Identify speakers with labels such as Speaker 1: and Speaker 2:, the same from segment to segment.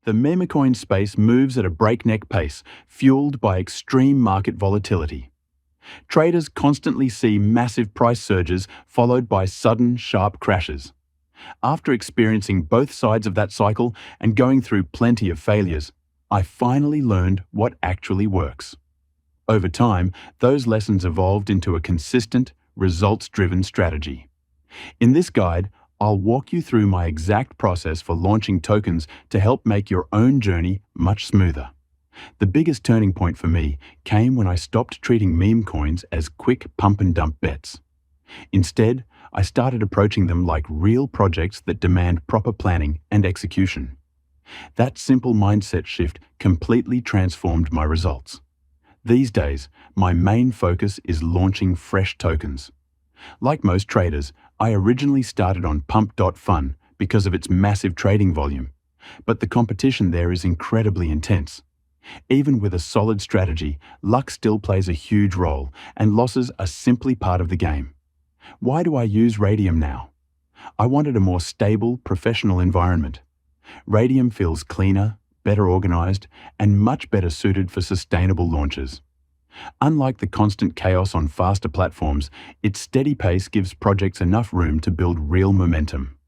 Speaker 1: The memecoin space moves at a breakneck pace, fueled by extreme market volatility. Traders constantly see massive price surges followed by sudden, sharp crashes. After experiencing both sides of that cycle and going through plenty of failures, I finally learned what actually works. Over time, those lessons evolved into a consistent, results-driven strategy. In this guide, I'll walk you through my exact process for launching tokens to help make your own journey much smoother. The biggest turning point for me came when I stopped treating meme coins as quick pump-and-dump bets. Instead, I started approaching them like real projects that demand proper planning and execution. That simple mindset shift completely transformed my results. These days, my main focus is launching fresh tokens. Like most traders, I originally started on Pump.fun because of its massive trading volume, but the competition there is incredibly intense. Even with a solid strategy, luck still plays a huge role, and losses are simply part of the game. Why do I use Raydium now? I wanted a more stable, professional environment. Raydium feels cleaner, better organized, and much better suited for sustainable launches. Unlike the constant chaos on faster platforms, its steady pace gives projects enough room to build real momentum.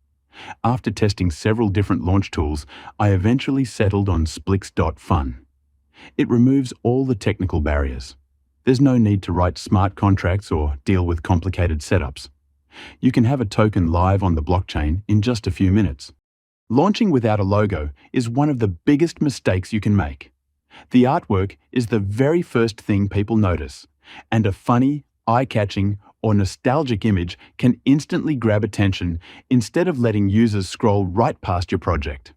Speaker 1: After testing several different launch tools, I eventually settled on SplixFun. It removes all the technical barriers. There's no need to write smart contracts or deal with complicated setups. You can have a token live on the blockchain in just a few minutes. Launching without a logo is one of the biggest mistakes you can make. The artwork is the very first thing people notice, and a funny, eye-catching, or nostalgic image can instantly grab attention instead of letting users scroll right past your project.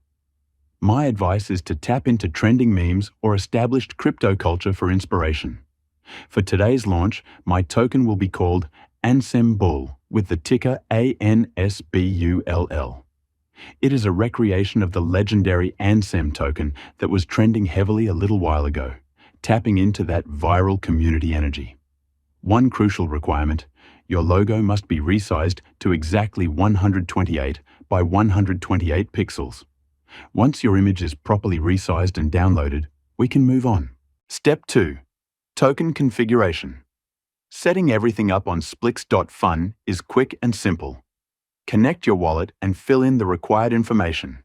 Speaker 1: My advice is to tap into trending memes or established crypto culture for inspiration. For today's launch, my token will be called Ansem Bull with the ticker ANSBULL. It is a recreation of the legendary Ansem token that was trending heavily a little while ago, tapping into that viral community energy. One crucial requirement: your logo must be resized to exactly 128 by 128 pixels. Once your image is properly resized and downloaded, we can move on. Step 2. Token configuration. Setting everything up on SplixFun is quick and simple. Connect your wallet and fill in the required information.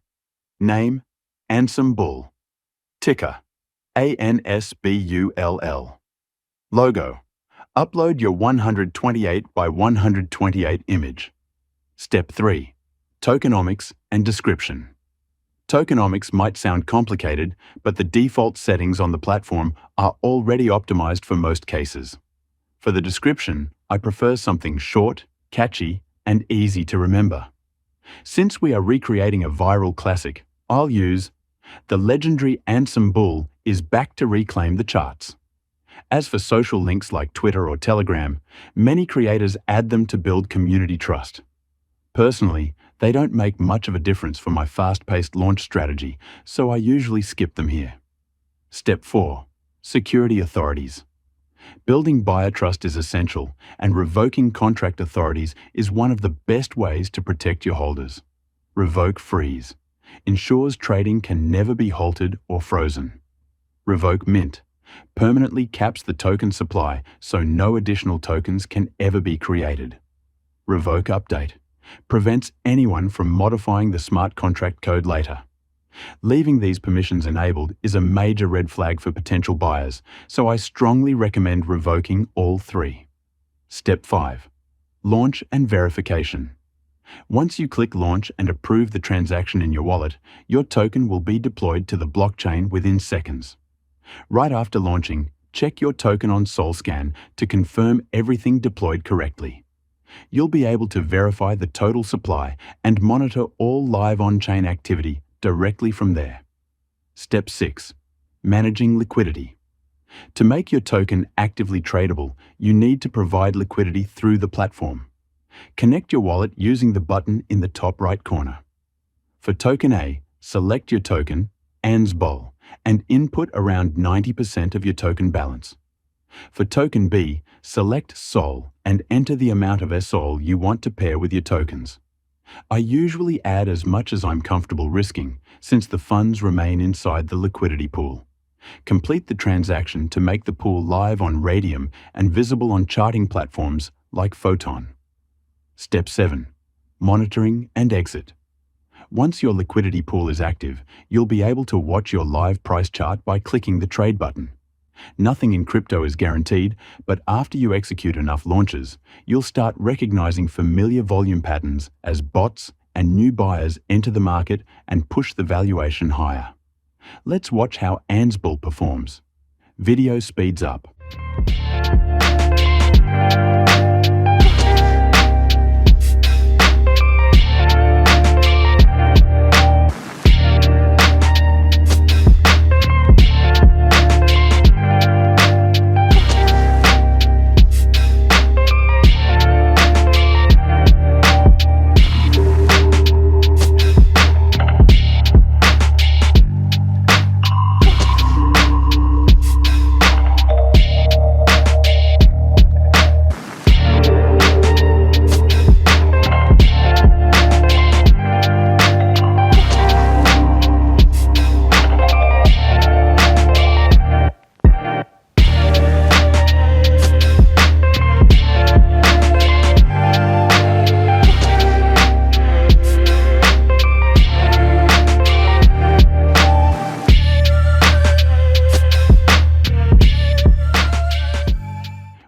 Speaker 1: Name: Ansem Bull. Ticker: ANSBULL. Logo: upload your 128 by 128 image. Step 3. Tokenomics and description. Tokenomics might sound complicated, but the default settings on the platform are already optimized for most cases. For the description, I prefer something short, catchy, and easy to remember. Since we are recreating a viral classic, I'll use "The legendary Ansem Bull is back to reclaim the charts." As for social links like Twitter or Telegram, many creators add them to build community trust. Personally, they don't make much of a difference for my fast-paced launch strategy, so I usually skip them here. Step 4. Security authorities. Building buyer trust is essential, and revoking contract authorities is one of the best ways to protect your holders. Revoke freeze ensures trading can never be halted or frozen. Revoke mint permanently caps the token supply so no additional tokens can ever be created. Revoke update prevents anyone from modifying the smart contract code later. Leaving these permissions enabled is a major red flag for potential buyers, so I strongly recommend revoking all three. Step 5. Launch and verification. Once you click launch and approve the transaction in your wallet, your token will be deployed to the blockchain within seconds. Right after launching, check your token on Solscan to confirm everything deployed correctly. You'll be able to verify the total supply and monitor all live on-chain activity directly from there. Step 6. Managing liquidity. To make your token actively tradable, you need to provide liquidity through the platform. Connect your wallet using the button in the top right corner. For token A, select your token, ANSBULL, and input around 90% of your token balance. For token B, select SOL and enter the amount of SOL you want to pair with your tokens. I usually add as much as I'm comfortable risking, since the funds remain inside the liquidity pool. Complete the transaction to make the pool live on Raydium and visible on charting platforms like Photon. Step 7. Monitoring and exit. Once your liquidity pool is active, you'll be able to watch your live price chart by clicking the trade button. Nothing in crypto is guaranteed, but after you execute enough launches, you'll start recognizing familiar volume patterns as bots and new buyers enter the market and push the valuation higher. Let's watch how ANSBULL performs. Video speeds up.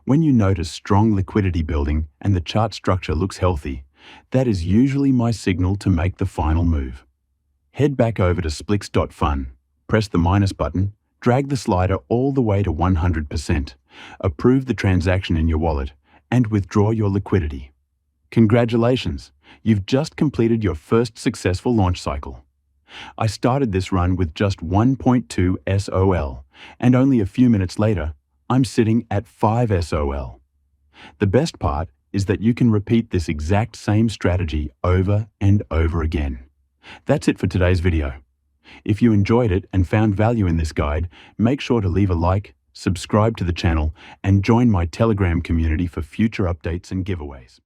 Speaker 1: When you notice strong liquidity building and the chart structure looks healthy, that is usually my signal to make the final move. Head back over to SplixFun, press the minus button, drag the slider all the way to 100%, approve the transaction in your wallet, and withdraw your liquidity. Congratulations, you've just completed your first successful launch cycle. I started this run with just 1.2 SOL, and only a few minutes later, I'm sitting at 5 SOL. The best part is that you can repeat this exact same strategy over and over again. That's it for today's video. If you enjoyed it and found value in this guide, make sure to leave a like, subscribe to the channel, and join my Telegram community for future updates and giveaways.